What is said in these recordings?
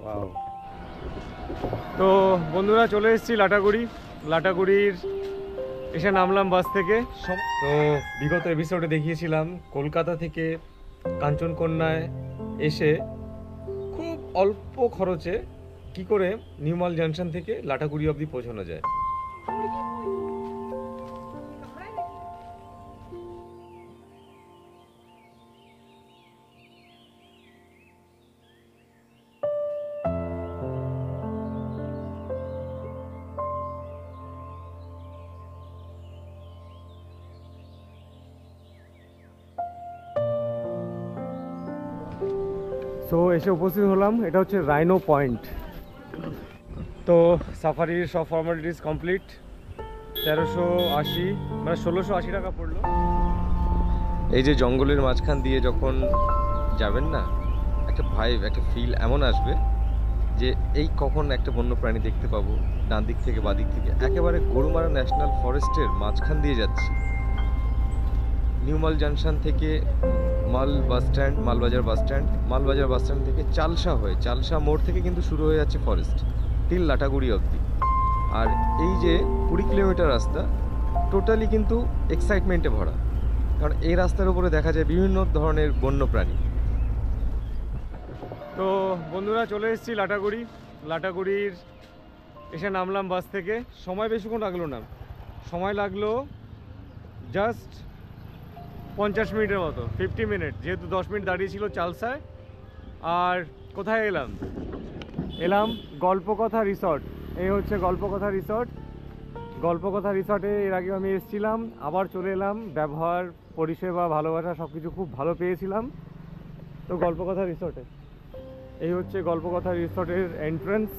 Wow. তো বন্ধুরা চলে এসেছি লাটাগুড়ির এসে নামলাম বাস থেকে। তো বিগত এপিসোডে দেখিয়েছিলাম কলকাতা থেকে কাঞ্চনকন্যায় এসে খুব অল্প খরচে কি করে নিউমাল জাংশন থেকে লাটাগুড়ি অবধি পৌঁছানো যায়। তো এসে উপস্থিত হলাম, এটা হচ্ছে রাইনো পয়েন্ট। তো সাফারির সব ফর্মালিটিস কমপ্লিট। 1380 মানে 1680 টাকা পড়লো। এই যে জঙ্গলের মাঝখান দিয়ে যখন যাবেন না, একটা ভাইব, একটা ফিল এমন আসবে যে এই কখন একটা বন্য প্রাণী দেখতে পাবো। ডান দিক থেকে বাদিক থেকে একেবারে গরুমারা ন্যাশনাল ফরেস্টের মাঝখান দিয়ে যাচ্ছি। নিউমাল জাংশন থেকে মালবাজার বাস স্ট্যান্ড থেকে চালসা মোড় থেকে কিন্তু শুরু হয়ে যাচ্ছে ফরেস্ট টিল লাটাগুড়ি অবধি। আর এই যে 20 কিলোমিটার রাস্তা টোটালি কিন্তু এক্সাইটমেন্টে ভরা, কারণ এই রাস্তার উপরে দেখা যায় বিভিন্ন ধরনের বন্য প্রাণী। তো বন্ধুরা চলে এসেছি লাটাগুড়ির এসে নামলাম বাস থেকে। সময় বেশিক্ষণ লাগলো না, সময় লাগলো জাস্ট 50 মিনিটের মতো, 50 মিনিট, যেহেতু 10 মিনিট দাঁড়িয়েছিল চালসায়। আর কোথায় এলাম গল্পকথা রিসর্ট। এই হচ্ছে গল্পকথা রিসর্টে এর আগে আমি এসেছিলাম, আবার চলে এলাম। ব্যবহার, পরিষেবা, ভালোবাসা সব কিছু খুব ভালো পেয়েছিলাম। তো গল্পকথা রিসর্টে এই হচ্ছে গল্পকথা রিসর্টের এন্ট্রান্স।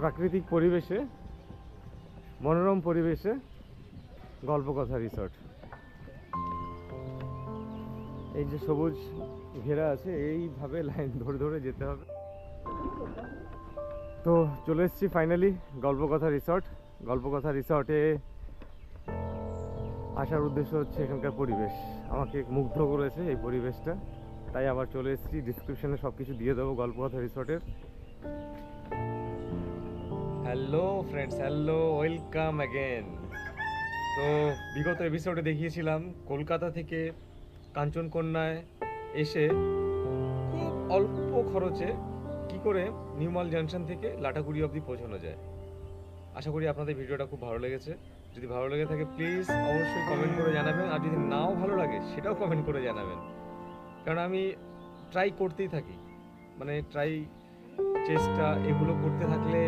প্রাকৃতিক পরিবেশে, মনোরম পরিবেশে গল্পকথা রিসর্ট। এই যে সবুজ ঘেরা আছে, এইভাবে লাইন ধরে ধরে যেতে হবে। তো চলে এসেছি ফাইনালি গল্পকথা রিসর্টে। আসার উদ্দেশ্য হচ্ছে এখানকার পরিবেশ আমাকে মুগ্ধ করেছে, এই পরিবেশটা, তাই আবার চলে এসেছি। ডিসক্রিপশনে সব কিছু দিয়ে দেবো গল্পকথা রিসর্টের। Hello friends, hello, welcome again. তো বিগত এপিসোডে দেখিয়েছিলাম কলকাতা থেকে কাঞ্চনকন্যায় এসে খুব অল্প খরচে কি করে নিউমাল জাংশন থেকে লাটাগুড়ি অবধি পৌঁছানো যায়। আশা করি আপনাদের ভিডিওটা খুব ভালো লেগেছে। যদি ভালো লেগে থাকে প্লিজ অবশ্যই কমেন্ট করে জানাবেন, আর যদি নাও ভালো লাগে সেটাও কমেন্ট করে জানাবেন। কারণ আমি ট্রাই করতেই থাকি, মানে চেষ্টা এগুলো করতে থাকলে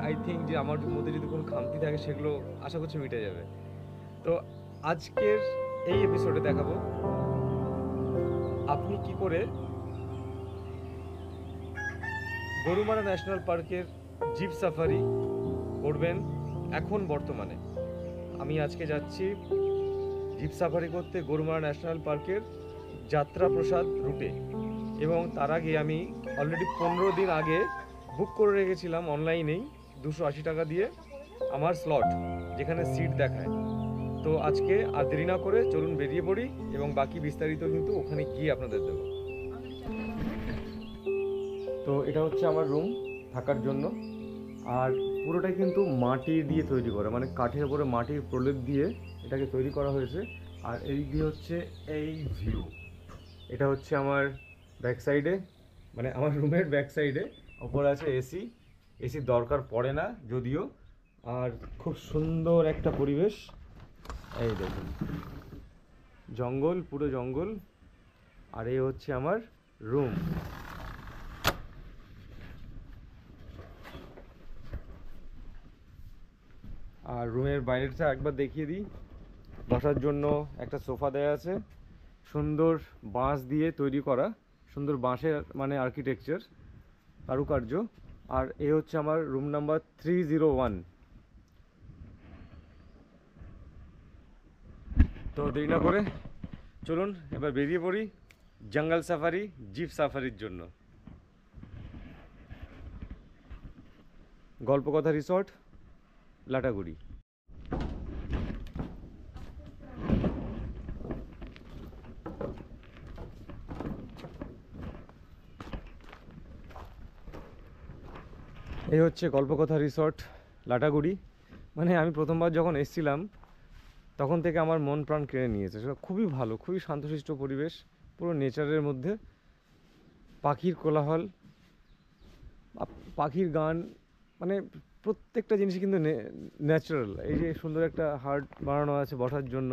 আই থিঙ্ক যে আমার মধ্যে যদি কোনো খামতি থাকে সেগুলো আশা করছি মিটে যাবে। তো আজকের এই এপিসোডে দেখাবো আপনি কি করে গরুমারা ন্যাশনাল পার্কের জিপ সাফারি করবেন। এখন বর্তমানে আমি আজকে যাচ্ছি জিপ সাফারি করতে গরুমারা ন্যাশনাল পার্কের যাত্রা প্রসাদ রুটে, এবং তার আগে আমি অলরেডি 15 দিন আগে বুক করে রেখেছিলাম অনলাইনেই 280 টাকা দিয়ে আমার স্লট, যেখানে সিট দেখায়। তো আজকে আর দেরি না করে চলুন বেরিয়ে পড়ি, এবং বাকি বিস্তারিত কিন্তু ওখানে গিয়ে আপনাদের দেবো। তো এটা হচ্ছে আমার রুম থাকার জন্য, আর পুরোটাই কিন্তু মাটি দিয়ে তৈরি করা, মানে কাঠের উপরে মাটির প্রলেপ দিয়ে এটাকে তৈরি করা হয়েছে। আর এই দিয়ে হচ্ছে এই ভিউ, এটা হচ্ছে আমার ব্যাক সাইডে, মানে আমার রুমের ব্যাক সাইডে ওপরে আছে এসি দরকার পড়ে না যদিও। আর খুব সুন্দর একটা পরিবেশ, এই দেখুন জঙ্গল, পুরো জঙ্গল। আর এই হচ্ছে আমার রুম। আর রুমের বাইরেটা একবার দেখিয়ে দিই। বসার জন্য একটা সোফা দেয়া আছে, সুন্দর বাঁশ দিয়ে তৈরি করা, সুন্দর বাঁশের মানে আর্কিটেকচার, কারুকার্য। আর এ হচ্ছে আমার রুম নাম্বার 301। তো দেরি না করে চলুন এবার বেরিয়ে পড়ি জঙ্গল সাফারি, জিপ সাফারির জন্য। গল্পকথা রিসর্ট, লাটাগুড়ি। এই হচ্ছে গল্পকথা রিসর্ট লাটাগুড়ি। মানে আমি প্রথমবার যখন এসেছিলাম তখন থেকে আমার মন প্রাণ কেড়ে নিয়েছে। খুবই ভালো, খুবই শান্তশিষ্ট পরিবেশ, পুরো নেচারের মধ্যে, পাখির কোলাহল, পাখির গান, মানে প্রত্যেকটা জিনিসই কিন্তু ন্যাচারাল। এই যে সুন্দর একটা হার্ট বানানো আছে বসার জন্য,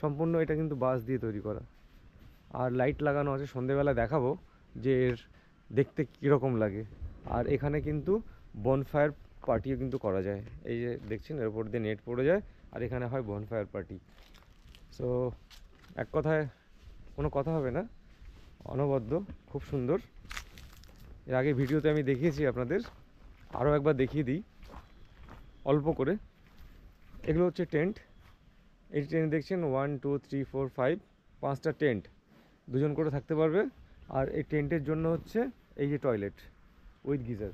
সম্পূর্ণ এটা কিন্তু বাঁশ দিয়ে তৈরি করা, আর লাইট লাগানো আছে। সন্ধেবেলা দেখাবো যে এর দেখতে কীরকম লাগে। আর এখানে কিন্তু বনফায়ার পার্টিও কিন্তু করা যায়। এই যে দেখছেন এর উপর দিয়ে নেট পড়ে যায়, আর এখানে হয় বনফায়ার পার্টি। সো এক কথায় কোনো কথা হবে না, অনবদ্য, খুব সুন্দর। এর আগে ভিডিওতে আমি দেখিয়েছি আপনাদের, আরও একবার দেখিয়ে দিই অল্প করে। এগুলো হচ্ছে টেন্ট। এই টেন্ট দেখছেন 1 2 3 4 5 5টা টেন্ট, দুজন করে থাকতে পারবে। আর এই টেন্টের জন্য হচ্ছে এই যে টয়লেট উইথ গিজার।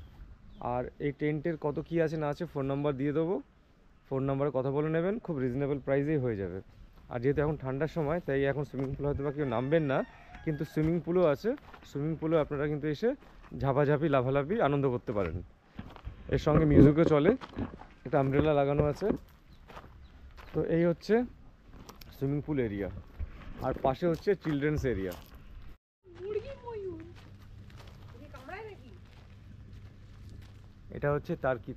আর এই টেন্টের কত কী আছে না আছে ফোন নাম্বার দিয়ে দেবো, ফোন নাম্বারে কথা বলে নেবেন, খুব রিজনেবল প্রাইসেই হয়ে যাবে। আর যেহেতু এখন ঠান্ডার সময়, তাই এখন সুইমিং পুল হয়তো বা কেউ নামবেন না, কিন্তু সুইমিং পুলও আছে। সুইমিং পুলে আপনারা কিন্তু এসে ঝাপাঝাপি লাফালাফি আনন্দ করতে পারেন। এর সঙ্গে মিউজিকও চলে, একটা আমব্রেলা লাগানো আছে। তো এই হচ্ছে সুইমিং পুল এরিয়া, আর পাশে হচ্ছে চিলড্রেন্স এরিয়া। এটা হচ্ছে টার্কি।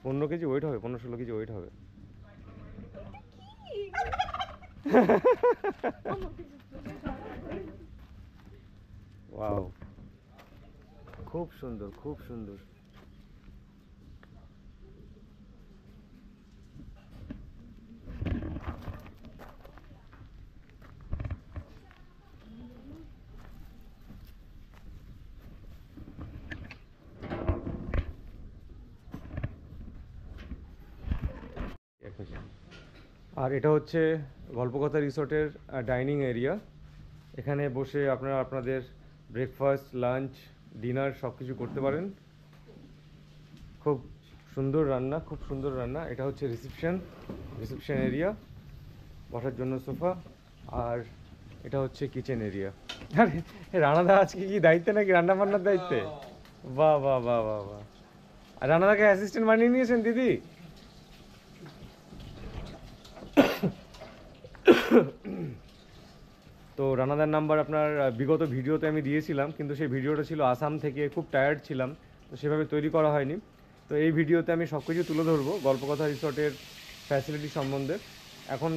15 কেজি ওয়েট হবে, 15-16 কেজি ওয়েট হবে। ওয়াও, খুব সুন্দর, খুব সুন্দর। আর এটা হচ্ছে গল্পকথা রিসোর্টের ডাইনিং এরিয়া। এখানে বসে আপনারা আপনাদের ব্রেকফাস্ট, লাঞ্চ, ডিনার সব কিছু করতে পারেন। খুব সুন্দর রান্না, খুব সুন্দর রান্না। এটা হচ্ছে রিসেপশন এরিয়া, বসার জন্য সোফা। আর এটা হচ্ছে কিচেন এরিয়া। আর রানাদা আজকে কি দায়িত্বে নাকি, রান্না বান্নার দায়িত্বে? বাহ বাহ বাহ বাহ বাহ। আর রানাদাকে অ্যাসিস্ট্যান্ট বানিয়ে নিয়েছেন দিদি? তো রানাদার নাম্বার আপনার বিগত ভিডিওতে আমি দিয়েছিলাম, কিন্তু সেই ভিডিওটা ছিল আসাম থেকে, খুব টায়ার্ড ছিলাম, তো সেভাবে তৈরি করা হয়নি। তো এই ভিডিওতে আমি সব কিছু তুলে ধরবো গল্পকথা রিসর্টের ফ্যাসিলিটি সম্বন্ধে। এখন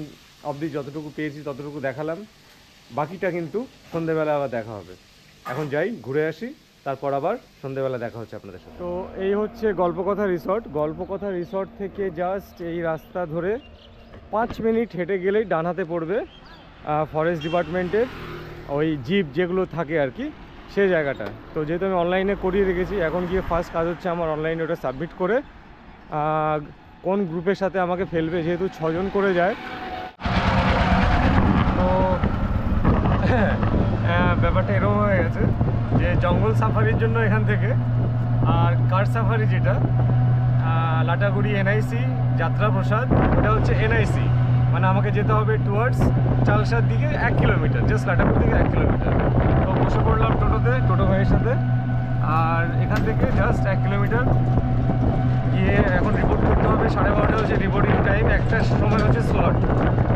অবধি যতটুকু পেয়েছি ততটুকু দেখালাম, বাকিটা কিন্তু সন্ধেবেলা আবার দেখা হবে। এখন যাই, ঘুরে আসি, তারপর আবার সন্ধেবেলা দেখা হচ্ছে আপনাদের সাথে। তো এই হচ্ছে গল্পকথা রিসর্ট। গল্পকথা রিসর্ট থেকে জাস্ট এই রাস্তা ধরে 5 মিনিট হেঁটে গেলেই ডান হাতে পড়বে ফরেস্ট ডিপার্টমেন্টের ওই জিপ যেগুলো থাকে আর কি, সেই জায়গাটা। তো যেহেতু আমি অনলাইনে করিয়ে রেখেছি, এখন গিয়ে ফার্স্ট কাজ হচ্ছে আমার অনলাইনে ওটা সাবমিট করে কোন গ্রুপের সাথে আমাকে ফেলবে, যেহেতু 6 জন করে যায়। তো ব্যাপারটা এরকম হয়ে গেছে যে জঙ্গল সাফারির জন্য এখান থেকে, আর কার সাফারি যেটা লাটাগুড়ি এনআইসি যাত্রা প্রসাদ, ওটা হচ্ছে এনআইসি, মানে আমাকে যেতে হবে টুয়ার্ডস চালসার দিকে 1 কিলোমিটার, জাস্ট লাটাগুড়ি থেকে 1 কিলোমিটার। তো বসে পড়লাম টোটোতে, টোটো ভাইয়ের সাথে। আর এখান থেকে জাস্ট 1 কিলোমিটার গিয়ে এখন রিপোর্ট করতে হবে। 12:30 হচ্ছে রিপোর্টিং টাইম, একটার সময় হচ্ছে স্লট।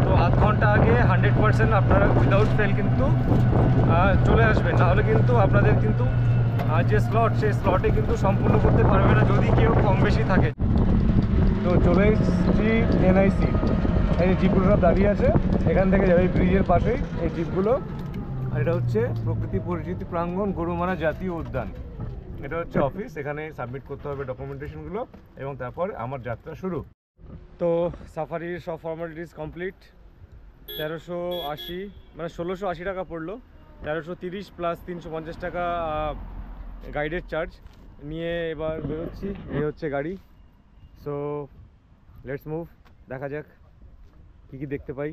তো আধ ঘন্টা আগে 100% আপনারা উইদাউট ফেল কিন্তু চলে আসবেন, নাহলে কিন্তু আপনাদের কিন্তু যে স্লট, সেই স্লটে কিন্তু সম্পূর্ণ করতে পারবে না যদি কেউ কম বেশি থাকে। তো চলে এসেছি এনআইসি, এই জিপগুলো সব দাঁড়িয়ে আছে, এখান থেকে যাবে ব্রিজের পাশেই এই জিপগুলো। আর এটা হচ্ছে প্রকৃতি পরিচিতি প্রাঙ্গণ গরুমারা জাতীয় উদ্যান, এটা হচ্ছে অফিস। এখানে সাবমিট করতে হবে ডকুমেন্টেশনগুলো, এবং তারপর আমার যাত্রা শুরু। তো সাফারির সব ফর্মালিটিস কমপ্লিট। 1380 মানে 1680 টাকা পড়লো, 1330 প্লাস 350 টাকা গাইডের চার্জ নিয়ে এবার বেরোচ্ছি। এই হচ্ছে গাড়ি। সো লেটস মুভ, দেখা যাক কী কী দেখতে পাই,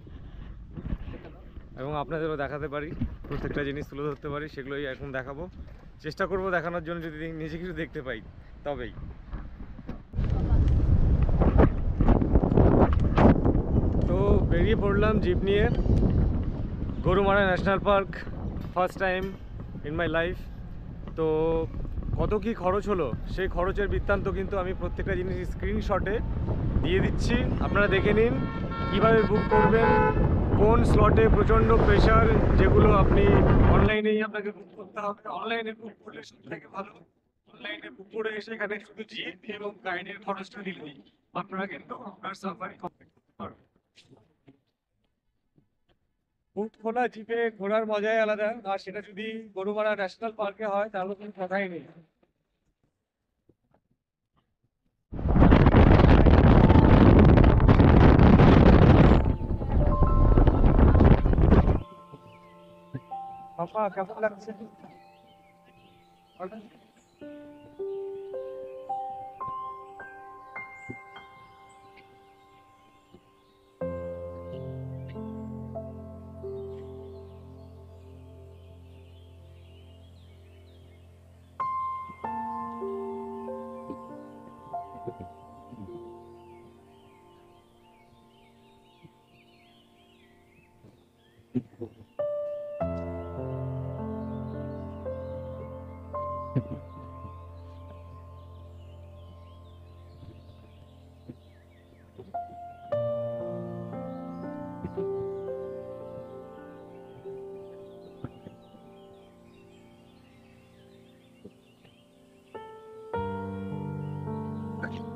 এবং আপনাদেরও দেখাতে পারি, প্রত্যেকটা জিনিস তুলে ধরতে পারি, সেগুলোই এখন দেখাবো। চেষ্টা করব দেখানোর জন্য, যদি নিজে কিছু দেখতে পাই তবেই। তো বেরিয়ে পড়লাম জিপ নিয়ে, Gorumara national park, first time in my life. তো কত কি খরচ হলো সেই খরচের বৃত্তান্ত কিন্তু আমি প্রত্যেকটা জিনিস স্ক্রিনশটে দিয়ে দিচ্ছি। আপনারা দেখে নিন কীভাবে বুক করবেন, কোন স্লটে প্রচণ্ড প্রেশার, যেগুলো আপনি অনলাইনেই আপনাকে বুক করতে হবে। অনলাইনে বুক করলে সব থেকে ভালো, অনলাইনে বুক করে এসে এখানে শুধু জিপ এবং গাইডের খরচটা দিলেই আপনারা কিন্তু আপনার সাফারি কমপ্লিট করতে পারবেন। বুট খোলা জিপে ঘোরার মজাই আলাদা, আর সেটা যদি গরুমারা ন্যাশনাল পার্কে হয় তাহলে কোনো কথাই নেই। পাপা কেমন লাগছে?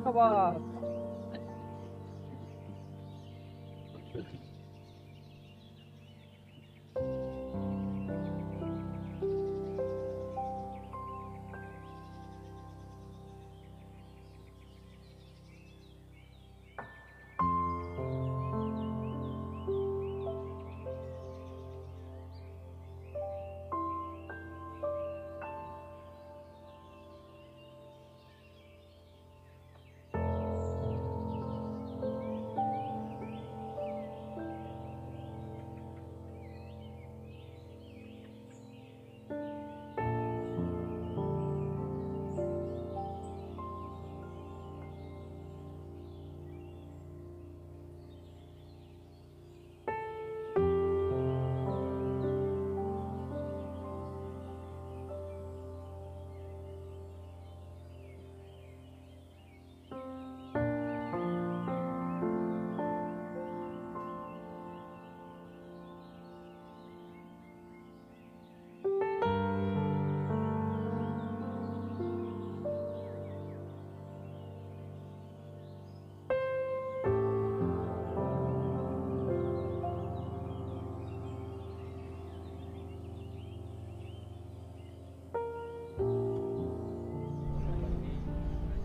খাবার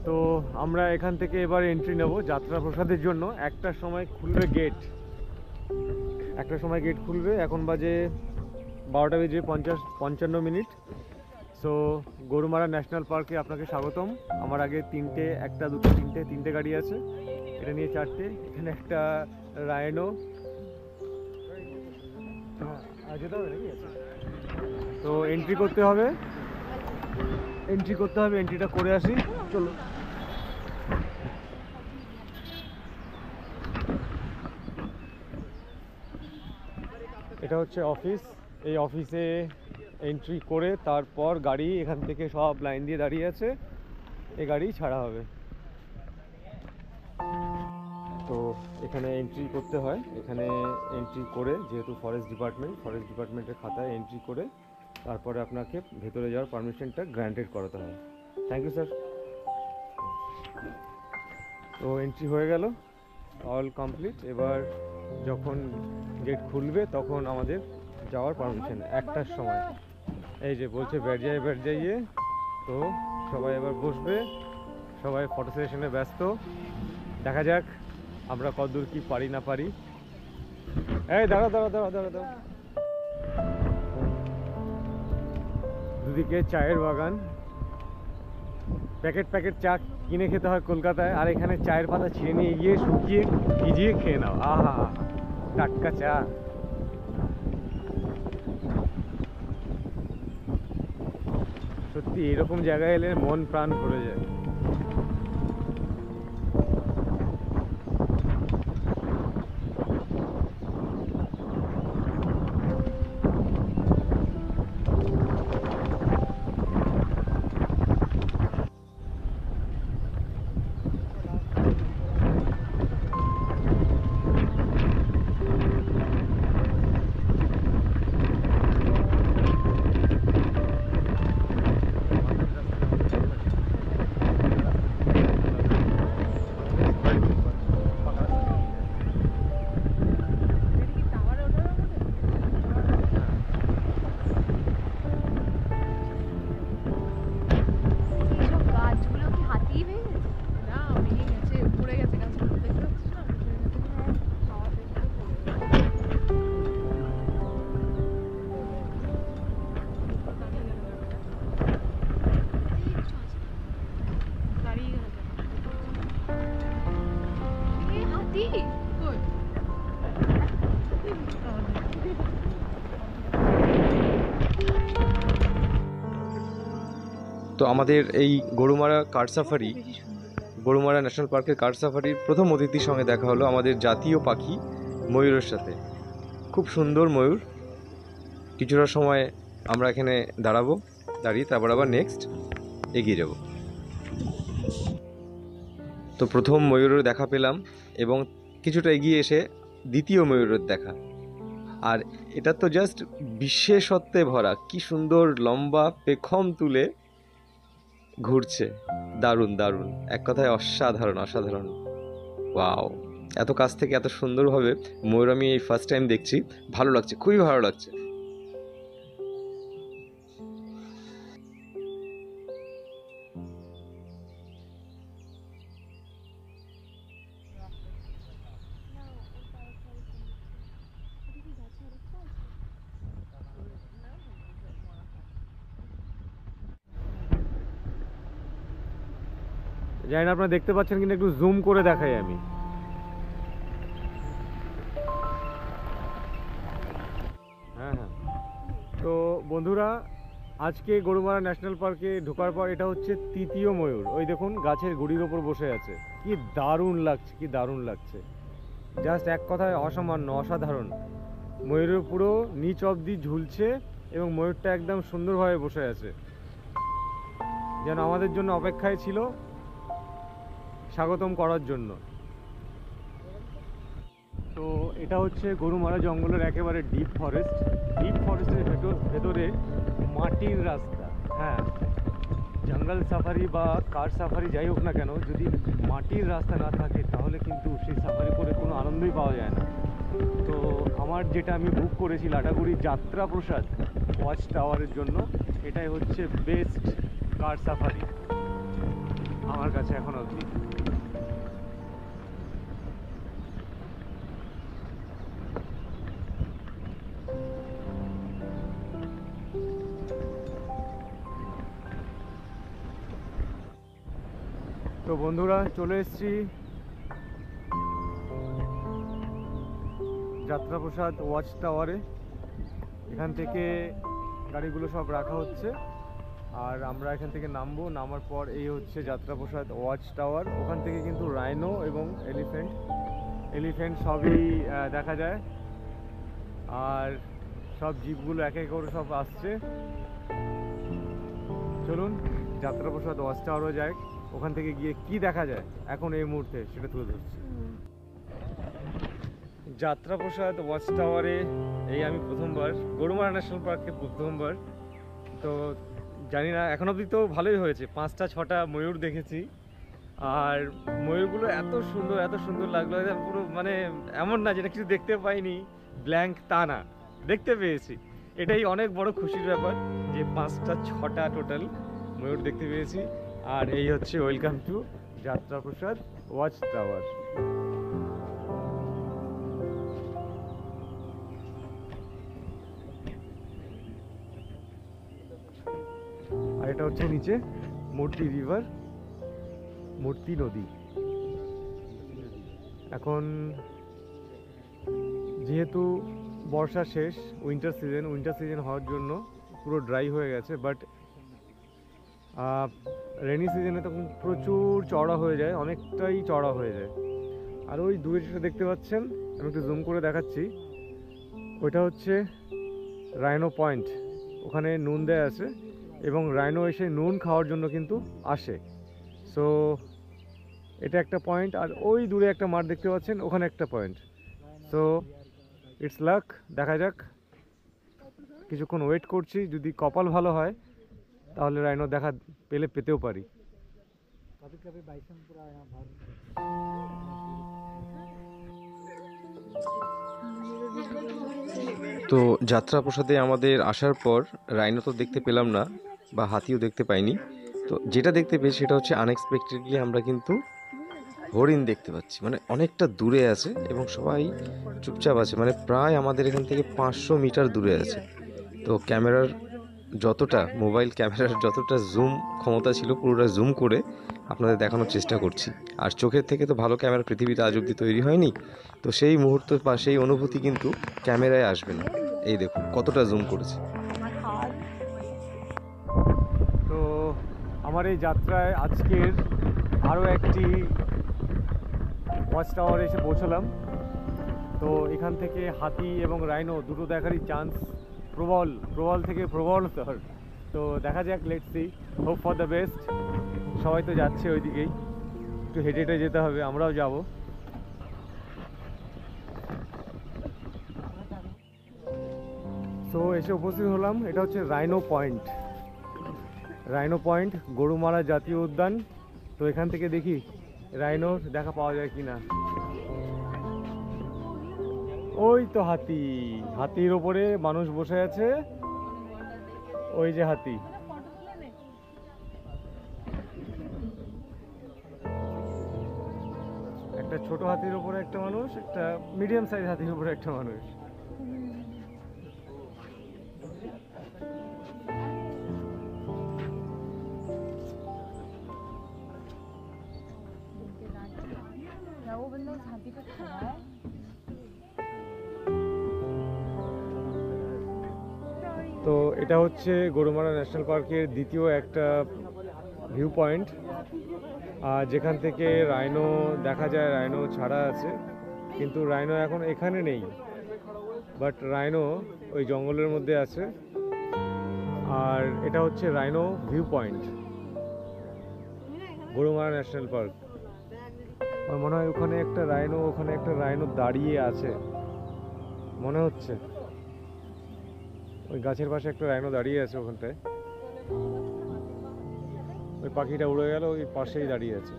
তো আমরা এখান থেকে এবার এন্ট্রি নেব যাত্রা প্রসাদের জন্য। একটার সময় খুলবে গেট, একটার সময় গেট খুলবে। এখন বাজে 12টা বেজে 55 মিনিট। সো গরুমারা ন্যাশনাল পার্কে আপনাকে স্বাগতম। আমার আগে তিনটে গাড়ি আছে, এটা নিয়ে 4টে। এখানে একটা রায়নো যেতে হবে নাকি? তো এন্ট্রি করতে হবে, এন্ট্রিটা করে আসি। চলো। এটা হচ্ছে অফিস। এই অফিসে এন্ট্রি করে তারপর গাড়ি এখান থেকে সব লাইন দিয়ে দাঁড়িয়ে আছে, এই গাড়ি ছাড়া হবে। তো এখানে এন্ট্রি করতে হয়। এখানে এন্ট্রি করে, যেহেতু ফরেস্ট ডিপার্টমেন্টের খাতায় এন্ট্রি করে তারপরে আপনাকে ভেতরে যাওয়ার পারমিশনটা গ্র্যান্টেড করাতে হয়। Thank you sir. তো এন্ট্রি হয়ে গেল, অল কমপ্লিট। এবার যখন গেট খুলবে তখন আমাদের যাওয়ার পারমিশন 1টার সময়। এই যে বলছে ব্যাট যাইয়ে। তো সবাই এবার বসবে, সবাই ফটো সেশনে ব্যস্ত। দেখা যাক আমরা কতদূর কি পারি না পারি। এই দাঁড়া। দুদিকে চায়ের বাগান, প্যাকেট চা কিনে খেতে হয় কলকাতায়, আর এখানে চায়ের পাতা ছিঁড়ে নিয়ে গিয়ে শুকিয়ে ভিজিয়ে খেয়ে নাও। আহা, টাটকা চা। সত্যি এরকম জায়গায় এলে মন প্রাণ ভরে যায়। তো আমাদের এই গরুমারা কার সাফারি, গরুমারা ন্যাশনাল পার্কের কার সাফারির প্রথম অতিথির সঙ্গে দেখা হলো আমাদের জাতীয় পাখি ময়ূরের সাথে। খুব সুন্দর ময়ূর। কিছুটা সময় আমরা এখানে দাঁড়িয়ে তারপর আবার নেক্সট এগিয়ে যাব। তো প্রথম ময়ূরের দেখা পেলাম এবং কিছুটা এগিয়ে এসে দ্বিতীয় ময়ূরের দেখা। আর এটা তো জাস্ট বিশেষত্বে ভরা, কি সুন্দর লম্বা পেখম তুলে ঘুরছে। দারুণ দারুণ, এক কথায় অসাধারণ অসাধারণ। ওয়াও, এত কাছ থেকে এত সুন্দরভাবে ময়ূর আমি এই ফার্স্ট টাইম দেখছি। ভালো লাগছে, খুবই ভালো লাগছে। জানি না আপনারা দেখতে পাচ্ছেন কিনা, একটু জুম করে দেখাই আমি। হ্যাঁ হ্যাঁ। তো বন্ধুরা, আজকে গরুমারা ন্যাশনাল পার্কে ঢোকার পর এটা হচ্ছে তৃতীয় ময়ূর। ওই দেখুন গাছের গুড়ির ওপর বসে আছে। কি দারুণ লাগছে, কি দারুণ লাগছে, জাস্ট এক কথায় অসামান্য, অসাধারণ। ময়ূরের পুরো নিচ অবধি ঝুলছে এবং ময়ূরটা একদম সুন্দরভাবে বসে আছে, যেন আমাদের জন্য অপেক্ষায় ছিল স্বাগতম করার জন্য। তো এটা হচ্ছে গরুমারা জঙ্গলের একেবারে ডিপ ফরেস্ট। ডিপ ফরেস্টের ভেতরে মাটির রাস্তা। হ্যাঁ, জঙ্গল সাফারি বা কার সাফারি যাই হোক না কেন, যদি মাটির রাস্তা না থাকে তাহলে কিন্তু সেই সাফারি করে কোনো আনন্দই পাওয়া যায় না। তো আমার যেটা আমি বুক করেছি লাটাগুড়ি যাত্রা প্রসাদ ওয়াচ টাওয়ারের জন্য, এটাই হচ্ছে বেস্ট কার সাফারি আমার কাছে এখন অবধি। তো বন্ধুরা, চলে এসেছি যাত্রাপ্রসাদ ওয়াচ টাওয়ারে। এখান থেকে গাড়িগুলো সব রাখা হচ্ছে আর আমরা এখান থেকে নামার পর এই হচ্ছে যাত্রাপ্রসাদ ওয়াচ টাওয়ার। ওখান থেকে কিন্তু রাইনো এবং এলিফ্যান্ট সবই দেখা যায়। আর সব জিপগুলো এক এক করে সব আসছে। চলুন যাত্রাপ্রসাদ ওয়াচ টাওয়ারও যায়, ওখান থেকে গিয়ে কি দেখা যায় এখন এই মুহূর্তে সেটা তুলে ধরছি। যাত্রাপ্রসাদ ওয়াচ টাওয়ারে এই আমি প্রথমবার, গরুমারা ন্যাশনাল পার্কে প্রথমবার। তো জানি না, এখন অবধি তো ভালোই হয়েছে, 5-6টা ময়ূর দেখেছি। আর ময়ূরগুলো এত সুন্দর লাগলো, পুরো মানে এমন না যেটা কিছু দেখতে পাইনি, ব্ল্যাঙ্ক তা না, দেখতে পেয়েছি। এটাই অনেক বড় খুশির ব্যাপার যে 5-6টা টোটাল ময়ূর দেখতে পেয়েছি। আর এই হচ্ছে welcome to Jatraprasad watch tower. আর এটা হচ্ছে নিচে মূর্তি রিভার, মূর্তি নদী। এখন যেহেতু বর্ষা শেষ, উইন্টার সিজন হওয়ার জন্য পুরো ড্রাই হয়ে গেছে, বাট রেনি সিজনে তখন প্রচুর চড়া হয়ে যায়, অনেকটাই চড়া হয়ে যায়। আর ওই দূরে যেটা দেখতে পাচ্ছেন, আমি একটু জুম করে দেখাচ্ছি, ওইটা হচ্ছে রাইনো পয়েন্ট। ওখানে নুন দেয়া আছে এবং রাইনো এসে নুন খাওয়ার জন্য কিন্তু আসে। সো এটা একটা পয়েন্ট। আর ওই দূরে একটা মাঠ দেখতে পাচ্ছেন, ওখানে একটা পয়েন্ট। সো ইটস লাক, দেখা যাক। কিছুক্ষণ ওয়েট করছি, যদি কপাল ভালো হয় তাহলে রাইনো দেখা পেতেও পারি। তো যাত্রাপ্রসাদে আমাদের আসার পর রাইনো তো দেখতে পেলাম না বা হাতিও দেখতে পাইনি। তো যেটা দেখতে পেয়েছি সেটা হচ্ছে আনএক্সপেক্টেডলি আমরা কিন্তু হরিণ দেখতে পাচ্ছি। মানে অনেকটা দূরে আছে এবং সবাই চুপচাপ আছে, মানে প্রায় আমাদের এখান থেকে 500 মিটার দূরে আছে। তো মোবাইল ক্যামেরার যতটা জুম ক্ষমতা ছিল পুরোটা জুম করে আপনাদের দেখানোর চেষ্টা করছি। আর চোখের থেকে তো ভালো ক্যামেরা পৃথিবীতে আজ অব্দি তৈরি হয়নি। তো সেই মুহূর্ত বা সেই অনুভূতি কিন্তু ক্যামেরায় আসবে না। এই দেখুন কতটা জুম করেছে। তো আমার এই যাত্রায় আজকের আরও একটি ওয়াচ টাওয়ারে এসে পৌঁছলাম। তো এখান থেকে হাতি এবং রাইনো দুটো দেখারই চান্স প্রবল থেকে প্রবলতর। তো দেখা যাক, let's see, hope for the best. সবাই তো যাচ্ছে ওই দিকেই, একটু হেঁটে হেঁটে যেতে হবে, আমরাও যাব। তো এসে উপস্থিত হলাম, এটা হচ্ছে রাইনো পয়েন্ট, গরুমারা জাতীয় উদ্যান। তো এখান থেকে দেখি রাইনোর দেখা পাওয়া যায় কিনা। ওই তো হাতির ওপরে মানুষ বসে আছে, ওই যে হাতি। একটা ছোট হাতির উপরে একটা মানুষ, একটা মিডিয়াম সাইজ হাতির উপরে একটা মানুষ। তো এটা হচ্ছে গরুমারা ন্যাশনাল পার্কের দ্বিতীয় একটা ভিউ পয়েন্ট, যেখান থেকে রাইনো দেখা যায়। রাইনো ছাড়া আছে, কিন্তু রাইনো এখন এখানে নেই, বাট রাইনো ওই জঙ্গলের মধ্যে আছে। আর এটা হচ্ছে rhino view point, Gorumara national park. আমার মনে হয় ওখানে একটা রাইনো দাঁড়িয়ে আছে মনে হচ্ছে। ওই গাছের পাশে একটা রাইনো দাঁড়িয়ে আছে ওখানটায়। ওই পাখিটা উড়ে গেল, ওই পাশেই দাঁড়িয়ে আছে।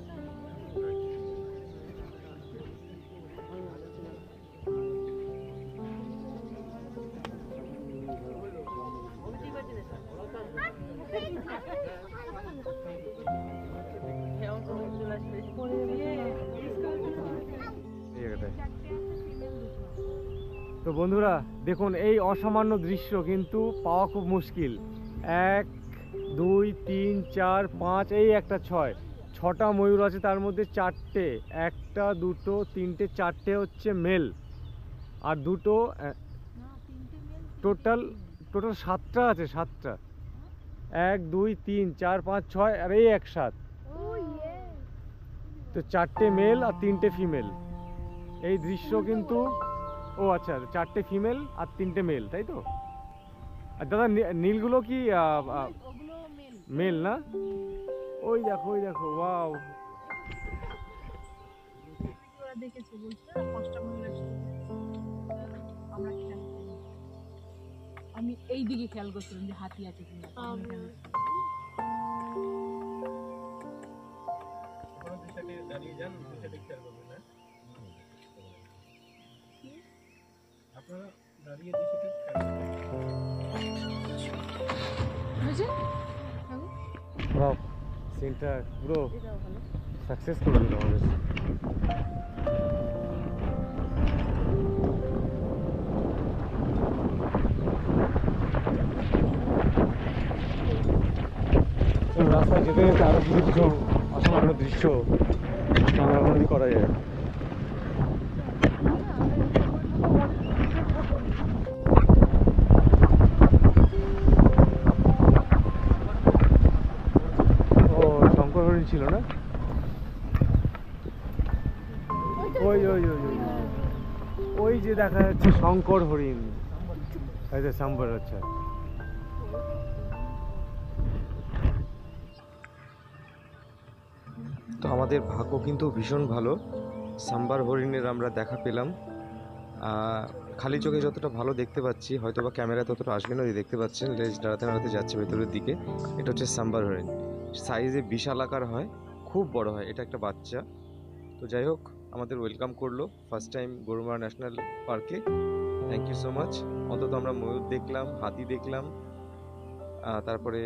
তো বন্ধুরা দেখুন, এই অসামান্য দৃশ্য কিন্তু পাওয়া খুব মুশকিল। 1 2 3 4 5, এই একটা 6টা ময়ূর আছে, তার মধ্যে 4টে, 1টা 2টো 3টে 4টে হচ্ছে মেল, আর দুটো টোটাল 7টা আছে। 7টা 1 2 3 4 5 6, আর এই 1 7। তো 4টে মেল আর 3টে ফিমেল। এই দৃশ্য কিন্তু, ও আচ্ছা, 4টে ফিমেল আর 3টে মেল, তাই তো? আর দাদা নীলগুলো কি মেল না? ওই দেখো, ওয়াও। আমি এই দিকে খেয়াল করছিলাম যে হাতি আছে কিনা। ওয়াও, সিনটা পুরো সাকসেস করে দিল আমাদের। রাস্তায় যেতে যেতে আরো কিছু অসামান্য দৃশ্য ক্যামেরাবন্দি করা যায়। ও শঙ্কর হরিণ ছিল না? ওই যে দেখা যাচ্ছে শঙ্কর হরিণ, সাম্বার। আচ্ছা, তো আমাদের ভাগ্য কিন্তু ভীষণ ভালো, সাম্বার হরিণের আমরা দেখা পেলাম। খালি চোখে যতটা ভালো দেখতে পাচ্ছি, হয়তো বা ক্যামেরা ততটা আসবে না। দেখতে পাচ্ছেন লেজ দাঁড়াতে দাঁড়াতে যাচ্ছে ভেতরের দিকে। এটা হচ্ছে সাম্বার হরিণ, সাইজে বিশাল আকার হয়, খুব বড় হয়। এটা একটা বাচ্চা। তো যাই হোক, আমাদের ওয়েলকাম করলো ফার্স্ট টাইম গরুমারা ন্যাশনাল পার্কে। Thank you so much. অন্তত আমরা ময়ূর দেখলাম, হাতি দেখলাম, তারপরে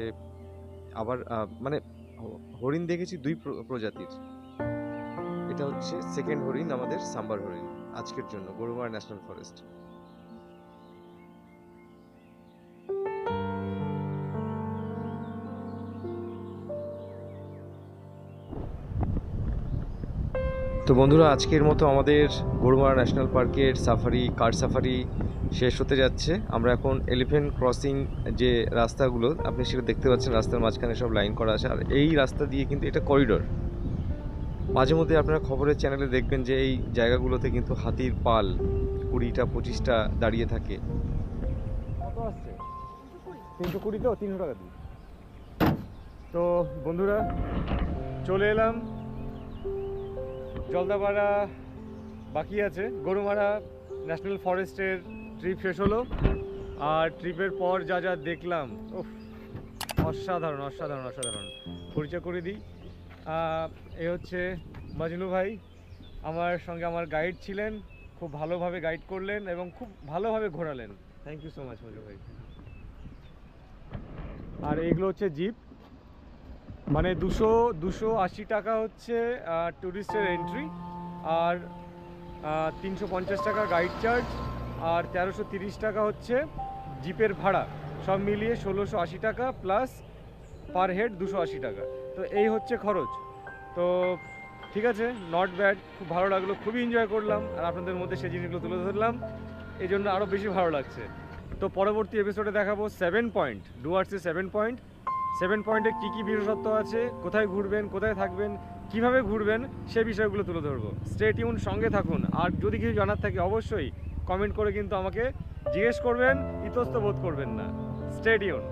আবার মানে হরিণ দেখেছি 2 প্রজাতির। এটা হচ্ছে সেকেন্ড হরিণ আমাদের, সাম্বার হরিণ আজকের জন্য গরুমারা ন্যাশনাল ফরেস্ট। তো বন্ধুরা, আজকের মতো আমাদের গরুমারা ন্যাশনাল পার্কের সাফারি, কার সাফারি শেষ হতে যাচ্ছে। আমরা এখন এলিফ্যান্ট ক্রসিং যে রাস্তাগুলো আপনি সেটা দেখতে পাচ্ছেন, রাস্তার মাঝখানে সব লাইন করা আছে। আর এই রাস্তা দিয়ে কিন্তু এটা করিডোর। মাঝে মধ্যে আপনারা খবরের চ্যানেলে দেখবেন যে এই জায়গাগুলোতে কিন্তু হাতির পাল 20টা 25টা দাঁড়িয়ে থাকে। কত আসছে? 320 তো 300 টাকা দিই। তো বন্ধুরা, চলে এলাম। জলদাপাড়া বাকি আছে। গরুমারা ন্যাশনাল ফরেস্টের ট্রিপ শেষ হলো, আর ট্রিপের পর যা যা দেখলাম, উফ, অসাধারণ অসাধারণ অসাধারণ। পরিচয় করে দিই, এ হচ্ছে মজনু ভাই, আমার সঙ্গে আমার গাইড ছিলেন। খুব ভালোভাবে গাইড করলেন এবং খুব ভালোভাবে ঘোরালেন। Thank you so much Majnu ভাই। আর এইগুলো হচ্ছে জিপ, মানে 280 টাকা হচ্ছে ট্যুরিস্টের এন্ট্রি, আর 350 টাকা গাইড চার্জ, আর 1330 টাকা হচ্ছে জিপের ভাড়া। সব মিলিয়ে 1680 টাকা প্লাস পার হেড 280 টাকা। তো এই হচ্ছে খরচ। তো ঠিক আছে, নট ব্যাড, খুব ভালো লাগলো, খুবই এনজয় করলাম। আর আপনাদের মধ্যে সেই জিনিসগুলো তুলে ধরলাম, এই জন্য আরও বেশি ভালো লাগছে। তো পরবর্তী এপিসোডে দেখাবো 7 পয়েন্ট, ডুয়ার্সে 7 পয়েন্ট। 7 পয়েন্টে কী কী বিশেষত্ব আছে, কোথায় ঘুরবেন, কোথায় থাকবেন, কিভাবে ঘুরবেন, সে বিষয়গুলো তুলে ধরবো। স্টে টিউন, সঙ্গে থাকুন। আর যদি কিছু জানার থাকে অবশ্যই কমেন্ট করে কিন্তু আমাকে জিজ্ঞেস করবেন, ইতস্ত বোধ করবেন না। Stay tune.